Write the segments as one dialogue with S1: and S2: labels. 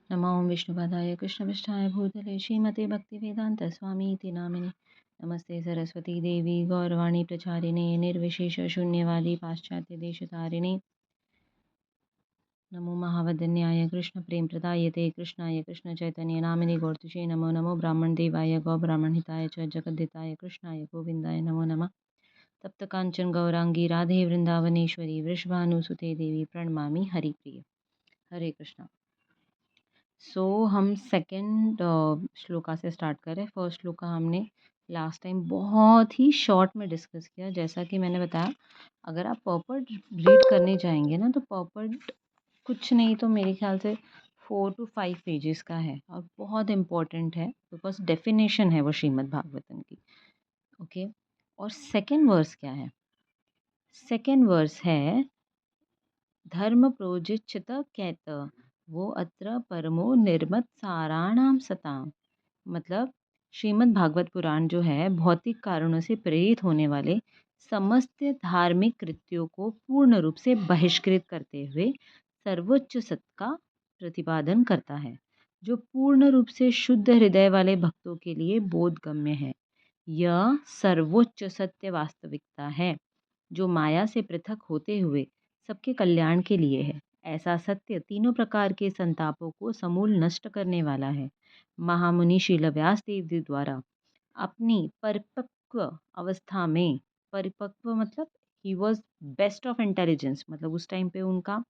S1: नमो विष्णुपादाय कृष्णपृष्ठाय भूतले श्रीमते भक्तिवेदान्तस्वामीति नामिने नमस्ते सरस्वती देवी गौरवाणी प्रचारिणे निर्विशेषशून्यवादी पाश्चात्यदेशतारिणे नमो महावदन्याय कृष्णप्रेमप्रदायते कृष्णाय कृष्णचैतन्यनामिने गौर्तुषे नमो नमो ब्राह्मणदेवाय गौब्राह्मणहिताय च जगद्दिताय कृष्णाय गोविन्दाय नमो नमः तप्तकाञ्चन गौरांगी राधे वृंदावनेश्वरी वृषभानुसुते देवी प्रणमामि हरिप्रिय। हरे कृष्णा। हम सेकंड श्लोका से स्टार्ट करें। फर्स्ट श्लोका हमने लास्ट टाइम बहुत ही शॉर्ट में डिस्कस किया। जैसा कि मैंने बताया, अगर आप पर्पट रीड करने जाएंगे ना, तो पर्पट कुछ नहीं तो मेरे ख्याल से 4 to 5 पेजेस का है और बहुत इम्पोर्टेंट है, बिकॉज डेफिनेशन है वो श्रीमद् भागवतम की। ओके, और सेकंड वर्स क्या है? सेकंड वर्स है धर्म प्रोजिच्छित कहत वो अत्र परमो निर्मत साराणाम सताम। मतलब श्रीमद् भागवत पुराण जो है भौतिक कारणों से प्रेरित होने वाले समस्त धार्मिक कृत्यों को पूर्ण रूप से बहिष्कृत करते हुए सर्वोच्च सत्य का प्रतिपादन करता है, जो पूर्ण रूप से शुद्ध हृदय वाले भक्तों के लिए बोधगम्य है। यह सर्वोच्च सत्य वास्तविकता है जो माया से पृथक होते हुए सबके कल्याण के लिए है। ऐसा सत्य तीनों प्रकार के संतापों को समूल नष्ट करने वाला है। महामुनि श्रील व्यास देव जी द्वारा अपनी परिपक्व अवस्था में, परिपक्व मतलब he was best of intelligence, मतलब उस टाइम पे उनका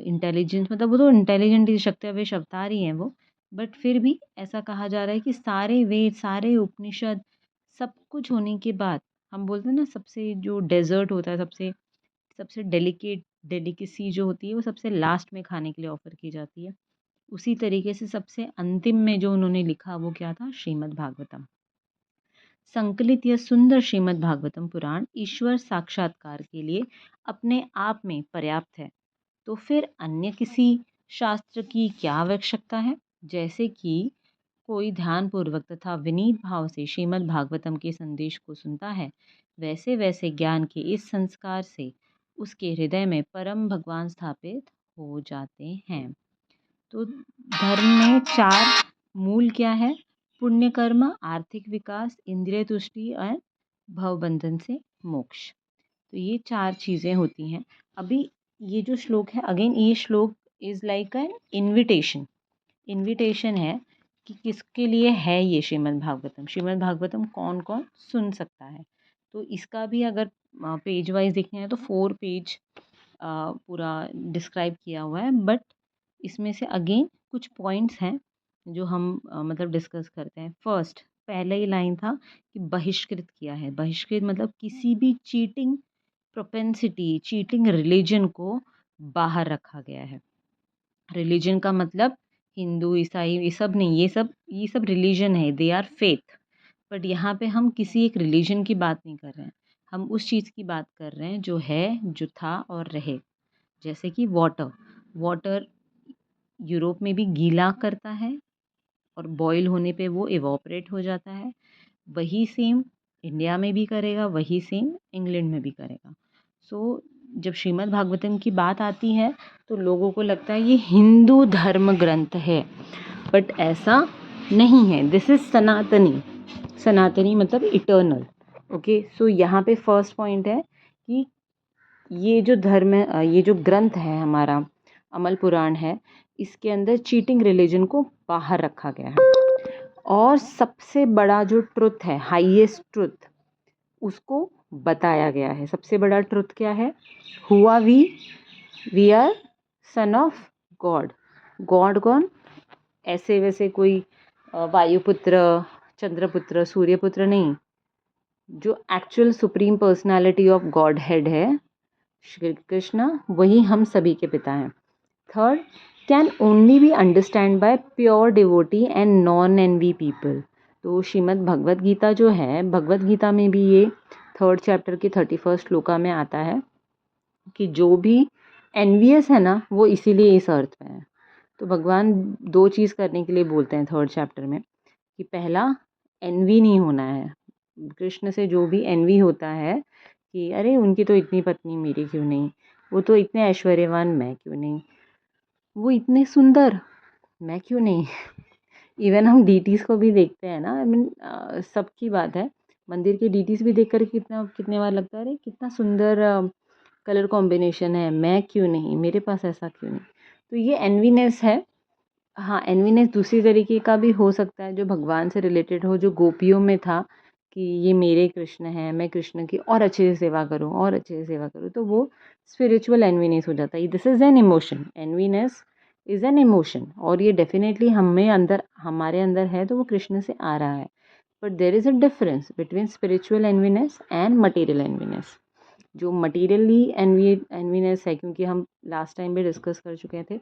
S1: इंटेलिजेंस, मतलब वो तो इंटेलिजेंट ही शक्तिवेश अवतार ही हैं वो, बट फिर भी ऐसा कहा जा रहा है कि सारे वेद, सारे उपनिषद, सब कुछ होने के बाद हम बोलते हैं ना, सबसे जो डेजर्ट होता है, सबसे सबसे डेलिकेसी जो होती है वो सबसे लास्ट में खाने के लिए ऑफर की जाती है। उसी तरीके से सबसे अंतिम में जो उन्होंने लिखा वो क्या था? श्रीमद् भागवतम। संकलित यह सुंदर श्रीमद् भागवतम पुराण ईश्वर साक्षात्कार के लिए अपने आप में पर्याप्त है। तो फिर अन्य किसी शास्त्र की क्या आवश्यकता है? जैसे कि कोई ध्यानपूर्वक तथा विनीत भाव से श्रीमद् भागवतम के संदेश को सुनता है, वैसे वैसे ज्ञान के इस संस्कार से उसके हृदय में परम भगवान स्थापित हो जाते हैं। तो धर्म में 4 मूल क्या है? पुण्य कर्म, आर्थिक विकास, इंद्रिय तुष्टि और भवबंधन से मोक्ष। तो ये 4 चीज़ें होती हैं। अभी ये जो श्लोक है, अगेन ये श्लोक is like an invitation. Invitation है कि किसके लिए है ये श्रीमद् भागवतम। श्रीमद् भागवतम कौन कौन सुन सकता है? तो इसका भी अगर पेज वाइज देखना है तो 4 पेज पूरा डिस्क्राइब किया हुआ है। बट इसमें से अगेन कुछ पॉइंट्स हैं जो हम मतलब डिस्कस करते हैं। फर्स्ट, पहले ही लाइन था कि बहिष्कृत किया है। बहिष्कृत मतलब किसी भी चीटिंग प्रोपेंसिटी, चीटिंग रिलीजन को बाहर रखा गया है। रिलीजन का मतलब हिंदू, ईसाई, ये सब नहीं, ये सब रिलीजन है, दे आर फेथ। बट यहाँ पे हम किसी एक रिलीजन की बात नहीं कर रहे हैं, हम उस चीज़ की बात कर रहे हैं जो है, जो था और रहे। जैसे कि वाटर, वाटर यूरोप में भी गीला करता है और बॉईल होने पे वो इवॉपरेट हो जाता है। वही सेम इंडिया में भी करेगा, वही सेम इंग्लैंड में भी करेगा। सो जब श्रीमद् भागवतम की बात आती है तो लोगों को लगता है ये हिंदू धर्म ग्रंथ है, बट ऐसा नहीं है। दिस इज़ सनातनी। सनातनी मतलब इटर्नल। ओके, सो यहाँ पे फर्स्ट पॉइंट है कि ये जो धर्म है, ये जो ग्रंथ है हमारा अमल पुराण है, इसके अंदर चीटिंग रिलीजन को बाहर रखा गया है। और सबसे बड़ा जो ट्रुथ है, हाईएस्ट ट्रुथ, उसको बताया गया है। सबसे बड़ा ट्रुथ क्या है? हुआ we are son of God. God कौन? ऐसे वैसे कोई वायुपुत्र, चंद्रपुत्र, सूर्यपुत्र नहीं। जो actual supreme personality of Godhead है श्री कृष्ण, वही हम सभी के पिता हैं। Third, can only be understand by pure devotee and non envy people. तो श्रीमद् भगवद गीता जो है, भगवद गीता में भी ये 3rd चैप्टर के 31st श्लोका में आता है कि जो भी एनवियस है ना, वो इसीलिए इस अर्थ में है। तो भगवान 2 चीज़ करने के लिए बोलते हैं 3rd चैप्टर में, कि पहला, एनवी नहीं होना है। कृष्ण से जो भी एनवी होता है कि अरे उनकी तो इतनी पत्नी, मेरी क्यों नहीं, वो तो इतने ऐश्वर्यवान, मैं क्यों नहीं, वो इतने सुंदर, मैं क्यों नहीं? इवन हम डीटीज़ को भी देखते हैं ना, आई मीन सबकी बात है। मंदिर के डीटीज़ भी देख कर कितना कितने बार लगता है अरे कितना सुंदर कलर कॉम्बिनेशन है, मैं क्यों नहीं? मेरे पास ऐसा क्यों नहीं? तो ये एनवीनेस है। हाँ, एनवीनेस दूसरी तरीके का भी हो सकता है जो भगवान से रिलेटेड हो, जो गोपियों में था कि ये मेरे कृष्ण हैं, मैं कृष्ण की और अच्छे से सेवा करूँ और अच्छे से सेवा करूँ, तो वो स्पिरिचुअल एनवीनेस हो जाता है। This is an emotion, enviness is an emotion, और ये डेफ़िनेटली हमें अंदर हमारे अंदर है, तो वो कृष्ण से आ रहा है। But there is a difference between spiritual enviness and material enviness. जो मटेरियली एनवीनेस है, क्योंकि हम लास्ट टाइम भी डिस्कस कर चुके थे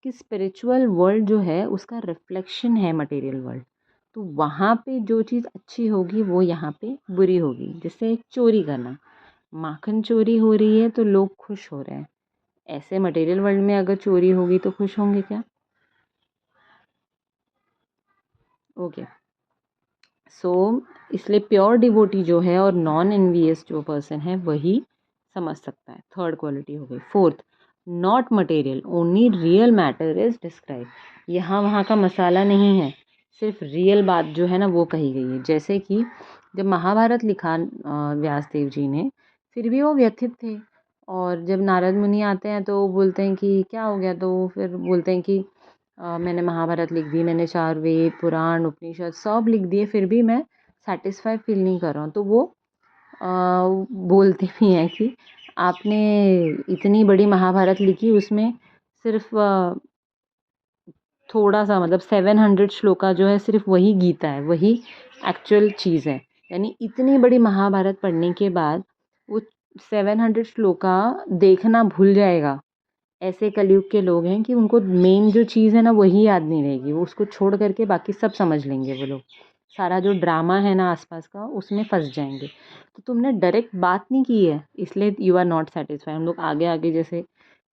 S1: कि स्पिरिचुअल वर्ल्ड जो है उसका रिफ्लेक्शन है मटेरियल वर्ल्ड। तो वहाँ पे जो चीज़ अच्छी होगी वो यहाँ पे बुरी होगी। जैसे चोरी करना, माखन चोरी हो रही है तो लोग खुश हो रहे हैं, ऐसे मटेरियल वर्ल्ड में अगर चोरी होगी तो खुश होंगे क्या? ओके। सो इसलिए प्योर डिवोटी जो है और नॉन एनवियस जो पर्सन है वही समझ सकता है। थर्ड क्वालिटी हो गई। Fourth, not material, only real matter is describe. यहाँ वहाँ का मसाला नहीं है, सिर्फ रियल बात जो है ना वो कही गई है। जैसे कि जब महाभारत लिखा व्यास देव जी ने, फिर भी वो व्यथित थे, और जब नारद मुनि आते हैं तो बोलते हैं कि क्या हो गया, तो वो फिर बोलते हैं कि मैंने महाभारत लिख दी, मैंने चार वेद पुराण उपनिषद सब लिख दिए, फिर भी मैं सेटिस्फाई फील नहीं कर रहा हूँ। तो वो अ, बोलते भी हैं कि आपने इतनी बड़ी महाभारत लिखी, उसमें सिर्फ थोड़ा सा मतलब 700 श्लोका जो है सिर्फ वही गीता है, वही एक्चुअल चीज़ है। यानी इतनी बड़ी महाभारत पढ़ने के बाद वो 700 श्लोका देखना भूल जाएगा। ऐसे कलयुग के लोग हैं कि उनको मेन जो चीज़ है ना वही याद नहीं रहेगी, वो उसको छोड़ करके बाकी सब समझ लेंगे वो लोग। सारा जो ड्रामा है ना आसपास का उसमें फंस जाएंगे। तो तुमने डायरेक्ट बात नहीं की है, इसलिए यू आर नॉट सेटिस्फाइड। हम लोग आगे आगे जैसे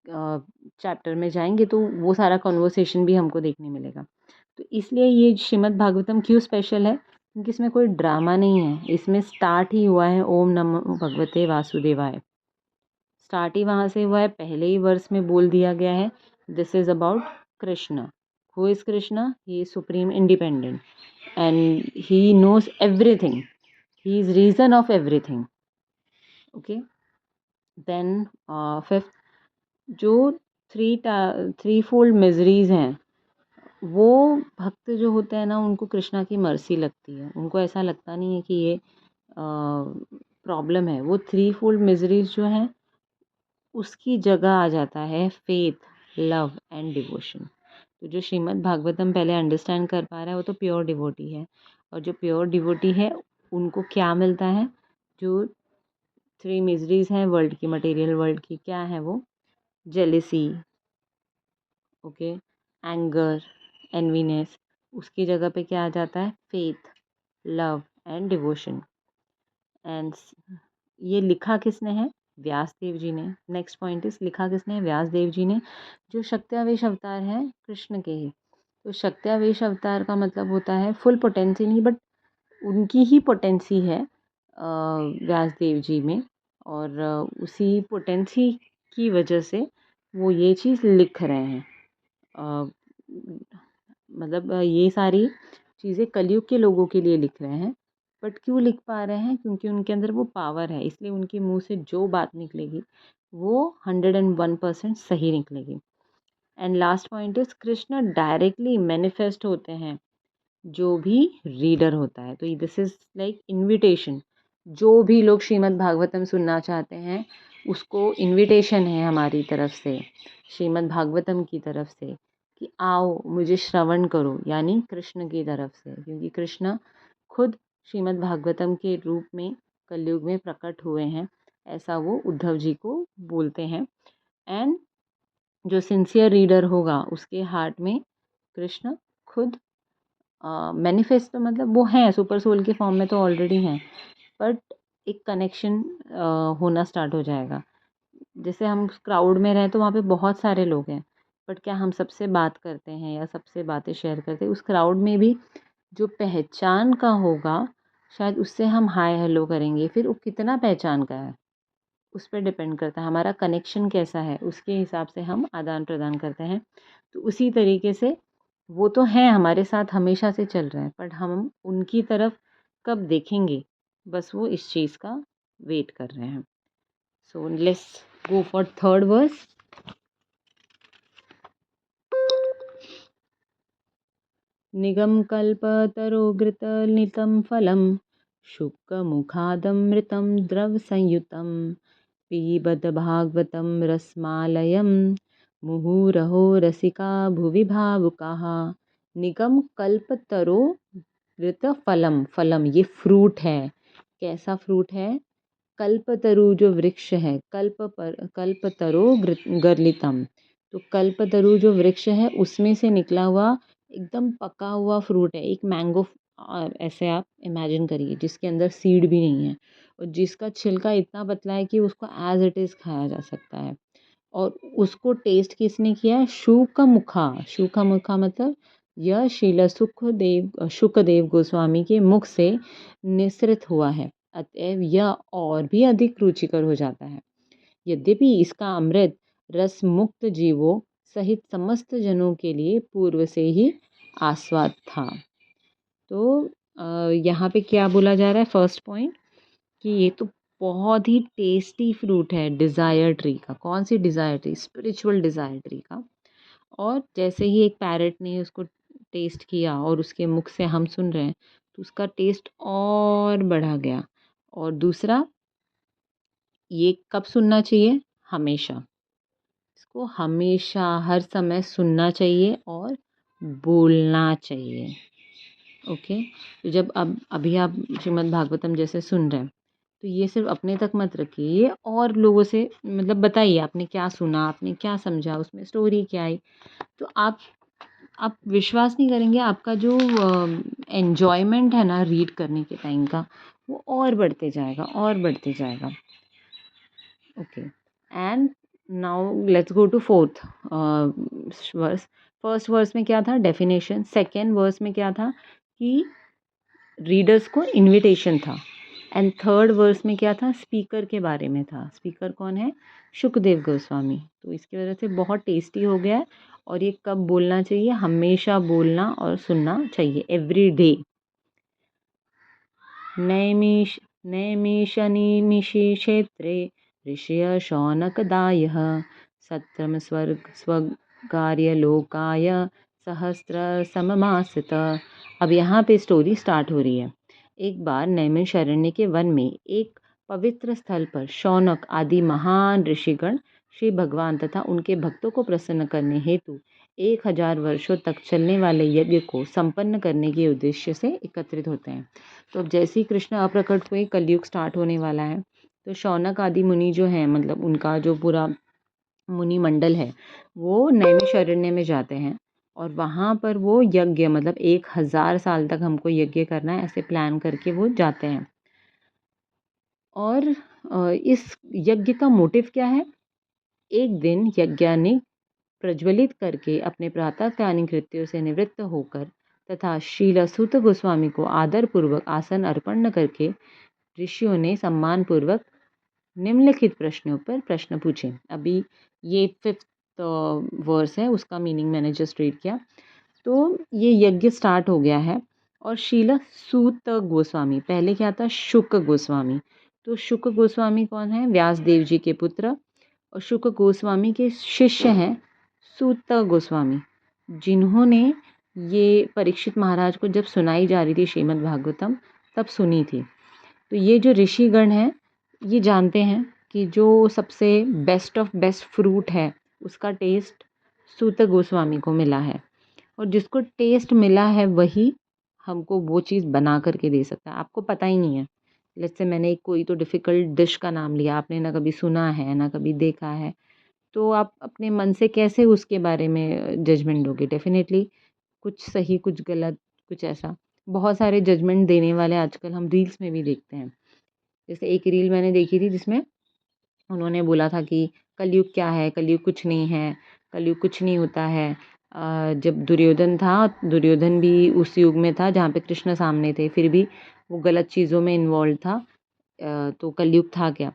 S1: चैप्टर में जाएंगे तो वो सारा कॉन्वर्सेशन भी हमको देखने मिलेगा। तो इसलिए ये श्रीमद् भागवतम क्यों स्पेशल है, क्योंकि इसमें कोई ड्रामा नहीं है। इसमें स्टार्ट ही हुआ है ओम नमो भगवते वासुदेवाय, स्टार्ट ही वहाँ से हुआ है। पहले ही वर्स में बोल दिया गया है this is about Krishna. Who is Krishna? He is supreme independent and he knows everything, he is reason of everything. Okay. Then fifth, जो थ्री फोल्ड मिजरीज हैं, वो भक्त जो होते हैं ना उनको कृष्णा की मर्सी लगती है, उनको ऐसा लगता नहीं है कि ये प्रॉब्लम है। वो थ्री फोल्ड मिजरीज जो हैं उसकी जगह आ जाता है फेथ, लव एंड डिवोशन। तो जो श्रीमद् भागवतम पहले अंडरस्टैंड कर पा रहा है वो तो प्योर डिवोटी है, और जो प्योर डिवोटी है उनको क्या मिलता है? जो थ्री मिजरीज हैं वर्ल्ड की, मटेरियल वर्ल्ड की, क्या है वो? Jealousy, okay, anger, enviness. उसकी जगह पे क्या आ जाता है? Faith, love and devotion. And ये लिखा किसने है? व्यास देव जी ने। नेक्स्ट पॉइंट इज, लिखा किसने है? व्यास देव जी ने, जो शक्त्यावेश अवतार हैं कृष्ण के ही। तो शक्त्यावेश अवतार का मतलब होता है फुल पोटेंसी नहीं, बट उनकी ही पोटेंसी है व्यास देव जी में, और उसी पोटेंसी की वजह से वो ये चीज़ लिख रहे हैं। अ, मतलब ये सारी चीज़ें कलयुग के लोगों के लिए लिख रहे हैं। बट क्यों लिख पा रहे हैं? क्योंकि उनके अंदर वो पावर है, इसलिए उनके मुंह से जो बात निकलेगी वो 101% सही निकलेगी। And last point is, Krishna directly manifest होते हैं जो भी रीडर होता है। तो दिस इज लाइक इनविटेशन। जो भी लोग श्रीमद् भागवतम सुनना चाहते हैं उसको इनविटेशन है हमारी तरफ से, श्रीमद् भागवतम की तरफ से, कि आओ मुझे श्रवण करो, यानी कृष्ण की तरफ से, क्योंकि कृष्ण खुद श्रीमद् भागवतम के रूप में कलयुग में प्रकट हुए हैं, ऐसा वो उद्धव जी को बोलते हैं। एंड जो सिंसियर रीडर होगा उसके हार्ट में कृष्ण खुद मैनिफेस्ट, तो मतलब वो हैं सुपर सोल के फॉर्म में तो ऑलरेडी हैं, बट एक कनेक्शन होना स्टार्ट हो जाएगा। जैसे हम क्राउड में रहें तो वहाँ पे बहुत सारे लोग हैं, बट क्या हम सबसे बात करते हैं या सबसे बातें शेयर करते हैं? उस क्राउड में भी जो पहचान का होगा शायद उससे हम हाय हेलो करेंगे, फिर वो कितना पहचान का है उस पर डिपेंड करता है, हमारा कनेक्शन कैसा है उसके हिसाब से हम आदान प्रदान करते हैं। तो उसी तरीके से वो तो हैं हमारे साथ हमेशा से चल रहे हैं, बट हम उनकी तरफ कब देखेंगे, बस वो इस चीज़ का वेट कर रहे हैं। So let's go for third verse. निगम कल्पतरोग्रतनितं फलं शुकमुखादमृतं द्रवसंयुतं पिबत भागवतं रसमालयं मुहुरहो रसिका भुवि भावुकाः। निगम कल्पतरो घृत फलम, फलम ये फ्रूट है। कैसा फ्रूट है? कल्पतरु जो वृक्ष है, कल्पतरो गर्लितम, तो कल्पतरु जो वृक्ष है उसमें से निकला हुआ एकदम पका हुआ फ्रूट है, एक मैंगो। ऐसे आप इमेजिन करिए जिसके अंदर सीड भी नहीं है और जिसका छिलका इतना पतला है कि उसको एज इट इज़ खाया जा सकता है। और उसको टेस्ट किसने किया है? शुकमुखा। शुकमुखा मतलब यह शीला शुकदेव गोस्वामी के मुख से निसृत हुआ है, अतएव यह और भी अधिक रुचिकर हो जाता है। यद्यपि इसका अमृत रस मुक्त जीवों सहित समस्त जनों के लिए पूर्व से ही आस्वाद था। तो यहाँ पे क्या बोला जा रहा है? फर्स्ट पॉइंट कि ये तो बहुत ही टेस्टी फ्रूट है डिज़ायर ट्री का। कौन सी desire tree? Spiritual desire tree का। और जैसे ही एक पैरट ने उसको टेस्ट किया और उसके मुख से हम सुन रहे हैं, तो उसका टेस्ट और बढ़ा गया। और दूसरा, ये कब सुनना चाहिए? हमेशा। इसको हमेशा हर समय सुनना चाहिए और बोलना चाहिए। ओके। तो जब अब अभी आप श्रीमद् भागवतम जैसे सुन रहे हैं, तो ये सिर्फ अपने तक मत रखिए, ये और लोगों से मतलब बताइए आपने क्या सुना, आपने क्या समझा, उसमें स्टोरी क्या आई। तो आप विश्वास नहीं करेंगे, आपका जो एन्जॉयमेंट है ना रीड करने के टाइम का, वो और बढ़ते जाएगा और बढ़ते जाएगा। Okay, and now let's go to fourth verse. First verse में क्या था? डेफिनेशन। सेकेंड वर्स में क्या था? कि रीडर्स को इनविटेशन था। एंड थर्ड वर्स में क्या था? स्पीकर के बारे में था। स्पीकर कौन है? शुकदेव गोस्वामी। तो इसकी वजह से बहुत टेस्टी हो गया है। और ये कब बोलना चाहिए? हमेशा बोलना और सुनना चाहिए, एवरी डे। नैमिषनिमिषे क्षेत्रे ऋषय शौनकदायः सत्रम स्वगार्यलोकाय सहस्र सममासित। अब यहाँ पे स्टोरी स्टार्ट हो रही है। एक बार नैमिषारण्य के वन में एक पवित्र स्थल पर शौनक आदि महान ऋषिगण श्री भगवान तथा उनके भक्तों को प्रसन्न करने हेतु 1000 वर्षों तक चलने वाले यज्ञ को संपन्न करने के उद्देश्य से एकत्रित होते हैं। तो अब जैसे ही कृष्ण अप्रकट हुए, कलयुग स्टार्ट होने वाला है, तो शौनक आदि मुनि जो हैं, मतलब उनका जो पूरा मुनि मंडल है, वो नैमिषारण्य में जाते हैं और वहाँ पर वो यज्ञ, मतलब 1000 साल तक हमको यज्ञ करना है, ऐसे प्लान करके वो जाते हैं। और इस यज्ञ का मोटिव क्या है? एक दिन यज्ञानिक प्रज्वलित करके अपने प्रातःकालीन कृत्यों से निवृत्त होकर तथा शीला सूत गोस्वामी को आदर पूर्वक आसन अर्पण करके ऋषियों ने सम्मान पूर्वक निम्नलिखित प्रश्नों पर प्रश्न पूछे। अभी ये फिफ्थ वर्स है, उसका मीनिंग मैंने जस्ट रीड किया। तो ये यज्ञ स्टार्ट हो गया है और शीला सूत गोस्वामी, पहले क्या था? शुक गोस्वामी। तो शुक गोस्वामी कौन है? व्यास देव जी के पुत्र। और शुक गोस्वामी के शिष्य हैं सूत गोस्वामी, जिन्होंने ये परीक्षित महाराज को जब सुनाई जा रही थी श्रीमद् भागवतम, तब सुनी थी। तो ये जो ऋषिगण हैं, ये जानते हैं कि जो सबसे बेस्ट ऑफ बेस्ट फ्रूट है, उसका टेस्ट सूत गोस्वामी को मिला है। और जिसको टेस्ट मिला है वही हमको वो चीज़ बना करके दे सकता है। आपको पता ही नहीं है, लेट्स से मैंने कोई तो डिफ़िकल्ट डिश का नाम लिया, आपने ना कभी सुना है ना कभी देखा है, तो आप अपने मन से कैसे उसके बारे में जजमेंट दोगे? डेफ़िनेटली कुछ सही, कुछ गलत, कुछ ऐसा। बहुत सारे जजमेंट देने वाले आजकल हम रील्स में भी देखते हैं। जैसे एक रील मैंने देखी थी जिसमें उन्होंने बोला था कि कलयुग क्या है? कलयुग कुछ नहीं है, कलयुग कुछ नहीं होता है। जब दुर्योधन था, दुर्योधन भी उस युग में था जहाँ पे कृष्ण सामने थे, फिर भी वो गलत चीज़ों में इन्वॉल्व था। तो कलयुग था क्या?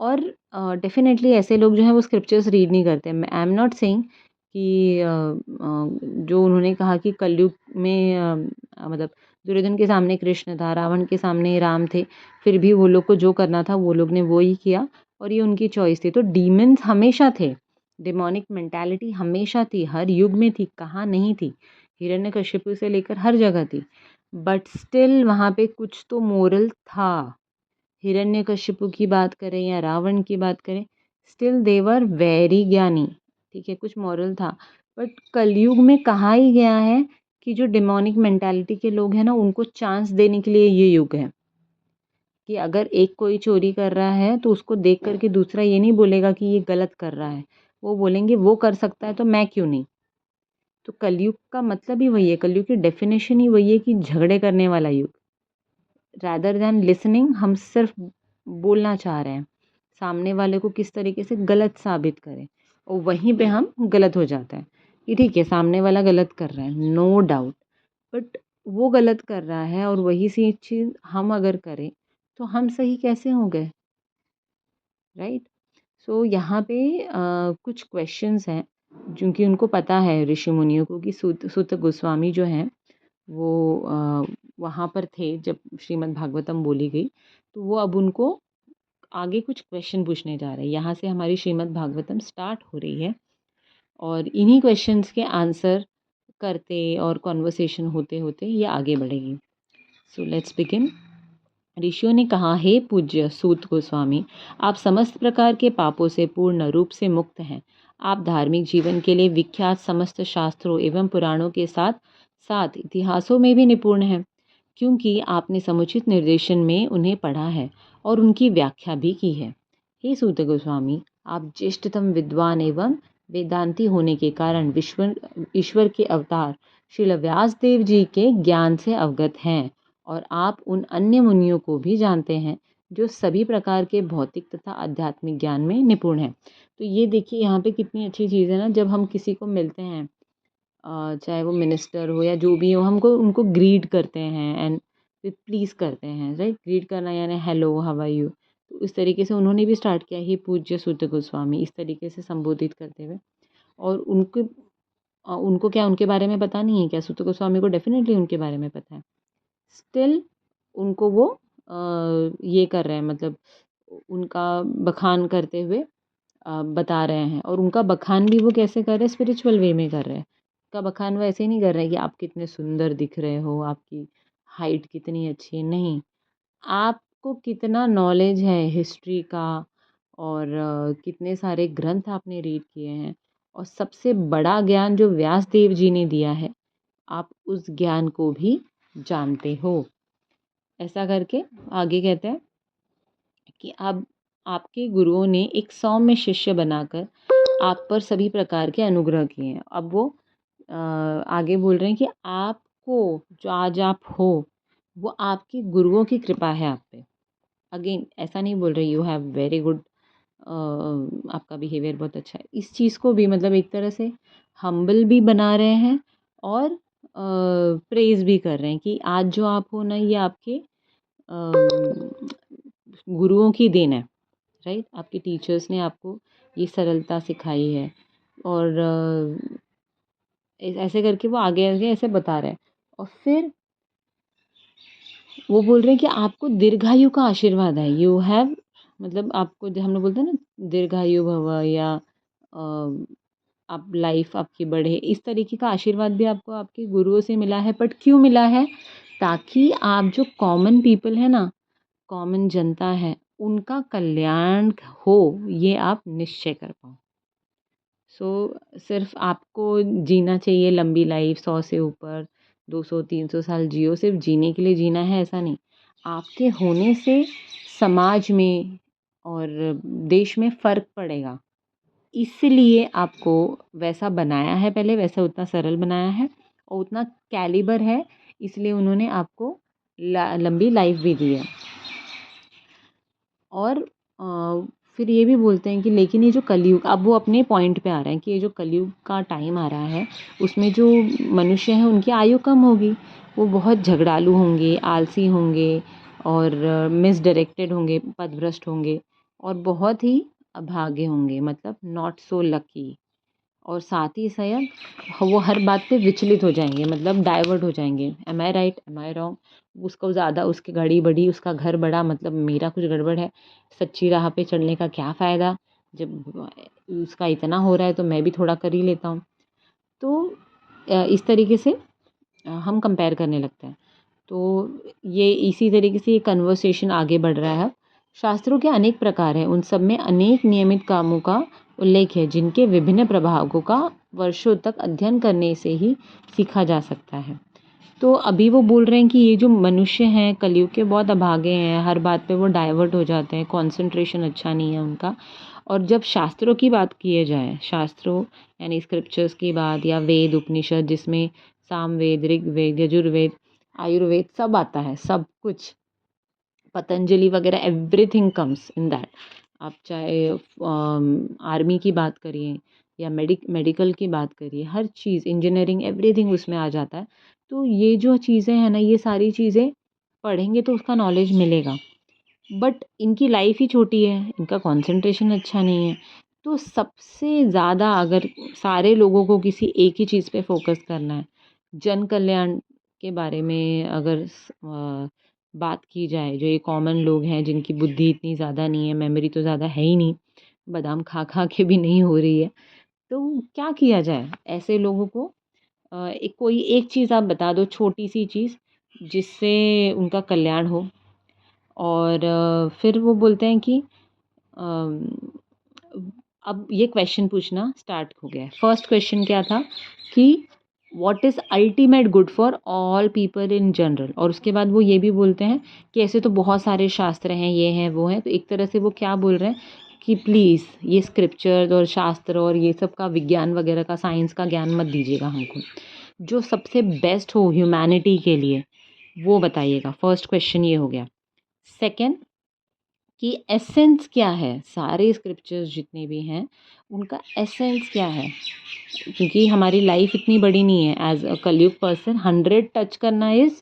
S1: और डेफ़िनेटली ऐसे लोग जो हैं वो स्क्रिप्चर्स रीड नहीं करते। आई एम नॉट सेइंग कि जो उन्होंने कहा कि कलयुग में मतलब दुर्योधन के सामने कृष्ण था, रावण के सामने राम थे, फिर भी वो लोग को जो करना था वो लोग ने वो ही किया और ये उनकी चॉइस थी। तो डीमन्स हमेशा थे, डेमोनिक मेंटालिटी हमेशा थी, हर युग में थी, कहाँ नहीं थी। हिरण्यकशिपु से लेकर हर जगह थी, बट स्टिल वहाँ पे कुछ तो मोरल था। हिरण्यकशिपु की बात करें या रावण की बात करें, स्टिल दे वर वेरी ज्ञानी, ठीक है, कुछ मॉरल था। बट कलयुग में कहा ही गया है कि जो डिमोनिक मेंटालिटी के लोग हैं ना, उनको चांस देने के लिए ये युग है कि अगर एक कोई चोरी कर रहा है तो उसको देख करके दूसरा ये नहीं बोलेगा कि ये गलत कर रहा है, वो बोलेंगे वो कर सकता है तो मैं क्यों नहीं। तो कलयुग का मतलब ही वही है, कलयुग की डेफिनेशन ही वही है कि झगड़े करने वाला युग। रादर दैन लिसनिंग, हम सिर्फ बोलना चाह रहे हैं, सामने वाले को किस तरीके से गलत साबित करें, और वहीं पे हम गलत हो जाता है कि ठीक है सामने वाला गलत कर रहा है, नो डाउट, बट वो गलत कर रहा है और वही सी चीज़ हम अगर करें तो हम सही कैसे हो गए, राइट। सो यहाँ पे कुछ क्वेश्चंस हैं जो कि उनको पता है ऋषि मुनियों को कि सूत सूत गोस्वामी जो हैं वो वहाँ पर थे जब श्रीमद् भागवतम बोली गई, तो वो अब उनको आगे कुछ क्वेश्चन पूछने जा रहे हैं। यहाँ से हमारी श्रीमद् भागवतम स्टार्ट हो रही है और इन्हीं क्वेश्चंस के आंसर करते और कॉन्वर्सेशन होते होते ये आगे बढ़ेगी। So let's begin. ऋषियों ने कहा, हे पूज्य सूत गोस्वामी, आप समस्त प्रकार के पापों से पूर्ण रूप से मुक्त हैं। आप धार्मिक जीवन के लिए विख्यात समस्त शास्त्रों एवं पुराणों के साथ साथ इतिहासों में भी निपुण हैं, क्योंकि आपने समुचित निर्देशन में उन्हें पढ़ा है और उनकी व्याख्या भी की है। हे सूत गोस्वामी, आप ज्येष्ठतम विद्वान एवं वेदांती होने के कारण ईश्वर के अवतार श्रील व्यास देव जी के ज्ञान से अवगत हैं और आप उन अन्य मुनियों को भी जानते हैं जो सभी प्रकार के भौतिक तथा आध्यात्मिक ज्ञान में निपुण हैं। तो ये देखिए यहाँ पे कितनी अच्छी चीज़ है ना, जब हम किसी को मिलते हैं, चाहे वो मिनिस्टर हो या जो भी हो, हमको उनको ग्रीट करते हैं एंड फिर प्लीज़ करते हैं, राइट। ग्रीट करना यानी हेलो हाउ आर यू। तो इस तरीके से उन्होंने भी स्टार्ट किया, ही पूज्य सूत गोस्वामी, इस तरीके से संबोधित करते हुए। और उनको क्या उनके बारे में पता नहीं है क्या? सूत गोस्वामी को डेफिनेटली उनके बारे में पता है। स्टिल उनको वो ये कर रहे हैं, मतलब उनका बखान करते हुए बता रहे हैं, और उनका बखान भी वो कैसे कर रहे हैं, स्पिरिचुअल वे में कर रहे हैं। उनका बखान वो ऐसे ही नहीं कर रहे हैं कि आप कितने सुंदर दिख रहे हो, आपकी हाइट कितनी अच्छी है, नहीं। आपको कितना नॉलेज है हिस्ट्री का, और कितने सारे ग्रंथ आपने रीड किए हैं, और सबसे बड़ा ज्ञान जो व्यास देव जी ने दिया है, आप उस ज्ञान को भी जानते हो। ऐसा करके आगे कहते हैं कि अब आपके गुरुओं ने एक सौम्य शिष्य बनाकर आप पर सभी प्रकार के अनुग्रह किए हैं। अब वो आगे बोल रहे हैं कि आपको जो आज आप हो, वो आपके गुरुओं की कृपा है आप पे। अगेन ऐसा नहीं बोल रहे यू हैव वेरी गुड, आपका बिहेवियर बहुत अच्छा है। इस चीज़ को भी मतलब एक तरह से हम्बल भी बना रहे हैं और प्रेज़ भी कर रहे हैं कि आज जो आप हो ना, ये आपके गुरुओं की देन है, राइट। आपके टीचर्स ने आपको ये सरलता सिखाई है, और ऐसे करके वो आगे आगे ऐसे बता रहे हैं। और फिर वो बोल रहे हैं कि आपको दीर्घायु का आशीर्वाद है, यू हैव, मतलब आपको जो हम लोग बोलते हैं ना दीर्घायु भव, या आप लाइफ आपकी बढ़े, इस तरीके का आशीर्वाद भी आपको आपके गुरुओं से मिला है। बट क्यों मिला है? ताकि आप जो कॉमन पीपल है ना, कॉमन जनता है, उनका कल्याण हो, ये आप निश्चय कर पाओ। सो सिर्फ आपको जीना चाहिए लंबी लाइफ, 100 से ऊपर, 200-300 साल जियो, सिर्फ जीने के लिए जीना है ऐसा नहीं। आपके होने से समाज में और देश में फ़र्क पड़ेगा, इसलिए आपको वैसा बनाया है, पहले वैसा उतना सरल बनाया है और उतना कैलिबर है, इसलिए उन्होंने आपको लंबी लाइफ भी दी है। और फिर ये भी बोलते हैं कि लेकिन ये जो कलयुग, अब वो अपने पॉइंट पे आ रहे हैं कि ये जो कलयुग का टाइम आ रहा है, उसमें जो मनुष्य हैं उनकी आयु कम होगी, वो बहुत झगड़ालू होंगे, आलसी होंगे, और मिसडायरेक्टेड होंगे, पथभ्रष्ट होंगे, और बहुत ही अभागे होंगे, मतलब नॉट सो लकी। और साथ ही शायद वो हर बात पे विचलित हो जाएँगे, मतलब डाइवर्ट हो जाएँगे। Am I right? Am I wrong? उसको ज़्यादा उसकी गाड़ी बड़ी, उसका घर बड़ा, मतलब मेरा कुछ गड़बड़ है। सच्ची राह पे चलने का क्या फ़ायदा? जब उसका इतना हो रहा है तो मैं भी थोड़ा कर ही लेता हूँ। तो इस तरीके से हम कंपेयर करने लगते हैं। तो ये इसी तरीके से ये कन्वर्सेशन आगे बढ़ रहा है। शास्त्रों के अनेक प्रकार हैं, उन सब में अनेक नियमित कामों का उल्लेख है, जिनके विभिन्न प्रभावों का वर्षों तक अध्ययन करने से ही सीखा जा सकता है। तो अभी वो बोल रहे हैं कि ये जो मनुष्य हैं कलयुग के बहुत अभागे हैं, हर बात पे वो डाइवर्ट हो जाते हैं, कंसंट्रेशन अच्छा नहीं है उनका। और जब शास्त्रों की बात किए जाए, शास्त्रों यानी स्क्रिप्चर्स की बात या वेद उपनिषद जिसमें सामवेद, ऋग्वेद, यजुर्वेद, आयुर्वेद सब आता है, सब कुछ पतंजलि वगैरह एवरीथिंग कम्स इन दैट। आप चाहे आर्मी की बात करिए या मेडिकल की बात करिए, हर चीज़ इंजीनियरिंग एवरीथिंग उसमें आ जाता है। तो ये जो चीज़ें हैं ना, ये सारी चीज़ें पढ़ेंगे तो उसका नॉलेज मिलेगा। बट इनकी लाइफ ही छोटी है, इनका कंसंट्रेशन अच्छा नहीं है। तो सबसे ज़्यादा अगर सारे लोगों को किसी एक ही चीज़ पे फोकस करना है, जन कल्याण के बारे में अगर बात की जाए, जो ये कॉमन लोग हैं जिनकी बुद्धि इतनी ज़्यादा नहीं है, मेमोरी तो ज़्यादा है ही नहीं, बादाम खा खा के भी नहीं हो रही है, तो क्या किया जाए ऐसे लोगों को? एक कोई एक चीज़ आप बता दो, छोटी सी चीज़ जिससे उनका कल्याण हो। और फिर वो बोलते हैं कि अम, अब ये क्वेश्चन पूछना स्टार्ट हो गया है। फर्स्ट क्वेश्चन क्या था कि what is ultimate good for all people in general. और उसके बाद वो ये भी बोलते हैं कि ऐसे तो बहुत सारे शास्त्र हैं, ये हैं वो हैं। तो एक तरह से वो क्या बोल रहे हैं कि प्लीज़ ये स्क्रिप्चर और शास्त्र और ये सब का विज्ञान वगैरह का, साइंस का ज्ञान मत दीजिएगा हमको, जो सबसे बेस्ट हो ह्यूमैनिटी के लिए वो बताइएगा। फर्स्ट क्वेश्चन ये हो गया। सेकंड कि एसेंस क्या है, सारे स्क्रिप्चर्स जितने भी हैं उनका एसेंस क्या है? क्योंकि हमारी लाइफ इतनी बड़ी नहीं है। एज अ कलयुग पर्सन 100 टच करना इज़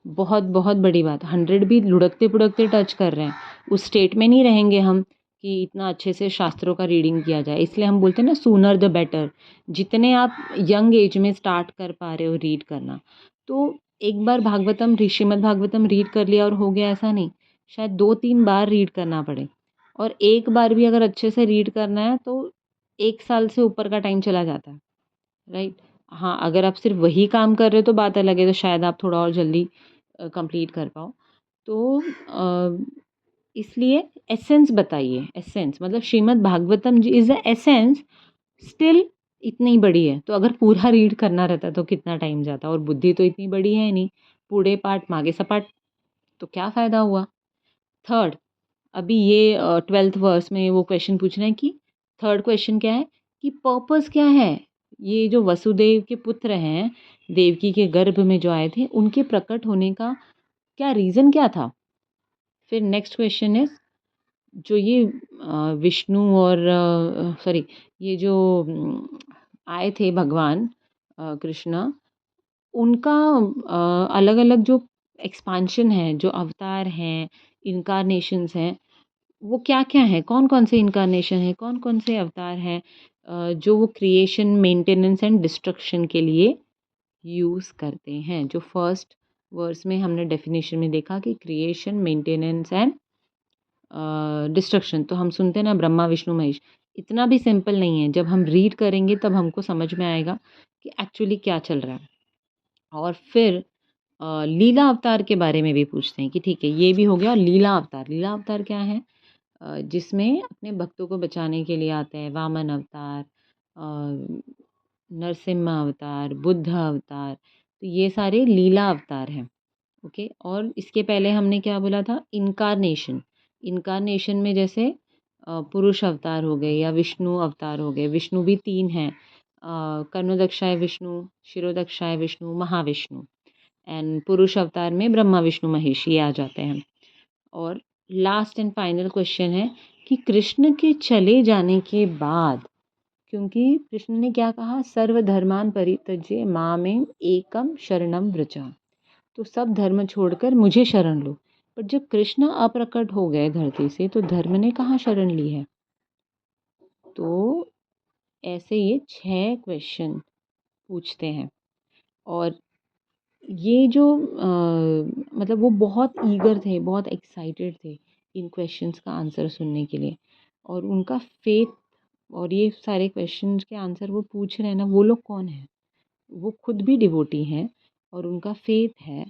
S1: बहुत बहुत बड़ी बात। 100 भी लुढ़कते पुढ़कते टच कर रहे हैं, उस स्टेट में नहीं रहेंगे हम कि इतना अच्छे से शास्त्रों का रीडिंग किया जाए। इसलिए हम बोलते हैं ना, सूनर द बेटर। जितने आप यंग एज में स्टार्ट कर पा रहे हो रीड करना, तो एक बार भागवतम, श्रीमद् भागवतम रीड कर लिया और हो गया, ऐसा नहीं। शायद 2-3 बार रीड करना पड़े। और एक बार भी अगर अच्छे से रीड करना है तो 1 साल से ऊपर का टाइम चला जाता है, राइट? हाँ, अगर आप सिर्फ वही काम कर रहे हो तो बात अलग है, तो शायद आप थोड़ा और जल्दी कंप्लीट कर पाओ। तो इसलिए एसेंस बताइए। एसेंस मतलब श्रीमद् भागवतम जी इज़ द एसेंस, स्टिल इतनी बड़ी है। तो अगर पूरा रीड करना रहता तो कितना टाइम जाता, और बुद्धि तो इतनी बड़ी है नहीं, पूरे पाठ मागे सपाट, तो क्या फ़ायदा हुआ? थर्ड, अभी ये 12th वर्स में वो क्वेश्चन पूछ रहे हैं कि थर्ड क्वेश्चन क्या है कि पर्पस क्या है? ये जो वसुदेव के पुत्र हैं, देवकी के गर्भ में जो आए थे, उनके प्रकट होने का क्या रीज़न क्या था? फिर नेक्स्ट क्वेश्चन इज़, जो ये विष्णु और सॉरी, ये जो आए थे भगवान कृष्णा, उनका अलग-अलग जो एक्सपांशन है, जो अवतार हैं, इन्कार्नेशंस हैं, वो क्या-क्या हैं? कौन-कौन से इन्कार्नेशन हैं, कौन-कौन से अवतार हैं जो वो क्रिएशन, मेंटेनेंस एंड डिस्ट्रक्शन के लिए यूज़ करते हैं? जो फर्स्ट वर्स में हमने डेफिनेशन में देखा कि क्रिएशन, मेंटेनेंस एंड डिस्ट्रक्शन। तो हम सुनते हैं ना ब्रह्मा, विष्णु, महेश, इतना भी सिंपल नहीं है। जब हम रीड करेंगे तब हमको समझ में आएगा कि एक्चुअली क्या चल रहा है। और फिर लीला अवतार के बारे में भी पूछते हैं कि ठीक है, ये भी हो गया। लीला अवतार, लीला अवतार क्या है? जिसमें अपने भक्तों को बचाने के लिए आते हैं। वामन अवतार, नरसिम्हा अवतार, बुद्ध अवतार, तो ये सारे लीला अवतार हैं। ओके, और इसके पहले हमने क्या बोला था? इनकारनेशन। इनकारनेशन में जैसे पुरुष अवतार हो गए या विष्णु अवतार हो गए। विष्णु भी 3 हैं, कर्णोदक्षाय विष्णु, शिरोदक्षाय विष्णु, महाविष्णु। एंड पुरुष अवतार में ब्रह्मा, विष्णु, महेश ये आ जाते हैं। और लास्ट एंड फाइनल क्वेश्चन है कि कृष्ण के चले जाने के बाद, क्योंकि कृष्ण ने क्या कहा? सर्वधर्मान परित्यज्य मामें एकम शरणम व्रजा। तो सब धर्म छोड़कर मुझे शरण लो। पर जब कृष्ण अप्रकट हो गए धरती से, तो धर्म ने कहाँ शरण ली है? तो ऐसे ये 6 क्वेश्चन पूछते हैं। और ये जो मतलब वो बहुत ईगर थे, बहुत एक्साइटेड थे इन क्वेश्चंस का आंसर सुनने के लिए। और उनका फेथ, और ये सारे क्वेश्चंस के आंसर वो पूछ रहे हैं ना, वो लोग कौन हैं? वो खुद भी डिवोटी हैं और उनका फेथ है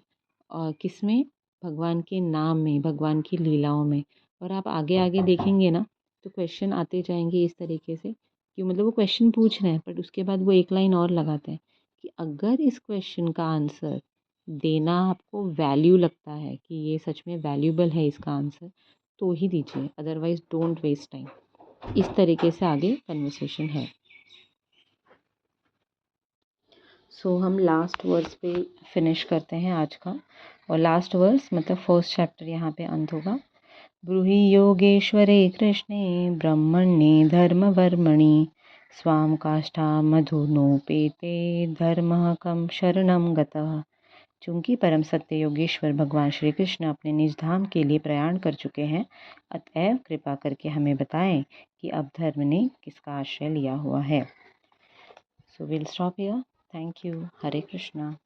S1: किसमें? भगवान के नाम में, भगवान की लीलाओं में। और आप आगे-आगे देखेंगे ना, तो क्वेश्चन आते जाएँगे इस तरीके से कि मतलब वो क्वेश्चन पूछ रहे हैं, बट उसके बाद वो एक लाइन और लगाते हैं कि अगर इस क्वेश्चन का आंसर देना आपको वैल्यू लगता है कि ये सच में वैल्यूएबल है इसका आंसर, तो ही दीजिए, अदरवाइज़ डोंट वेस्ट टाइम। इस तरीके से आगे कन्वर्सेशन है। सो हम लास्ट वर्स पे फिनिश करते हैं आज का। और लास्ट वर्स मतलब फर्स्ट चैप्टर यहाँ पे अंत होगा। ब्रूहि योगेश्वरे कृष्णे ब्रह्मण्ये धर्मवर्मणि स्वां काष्ठामधुनोपेते धर्मः कं शरणं गतः। चूंकि परम सत्य योगेश्वर भगवान श्री कृष्ण अपने निज धाम के लिए प्रयाण कर चुके हैं, अतएव कृपा करके हमें बताएं कि अब धर्म ने किसका आश्रय लिया हुआ है। So will stop here. Thank you. Hare Krishna.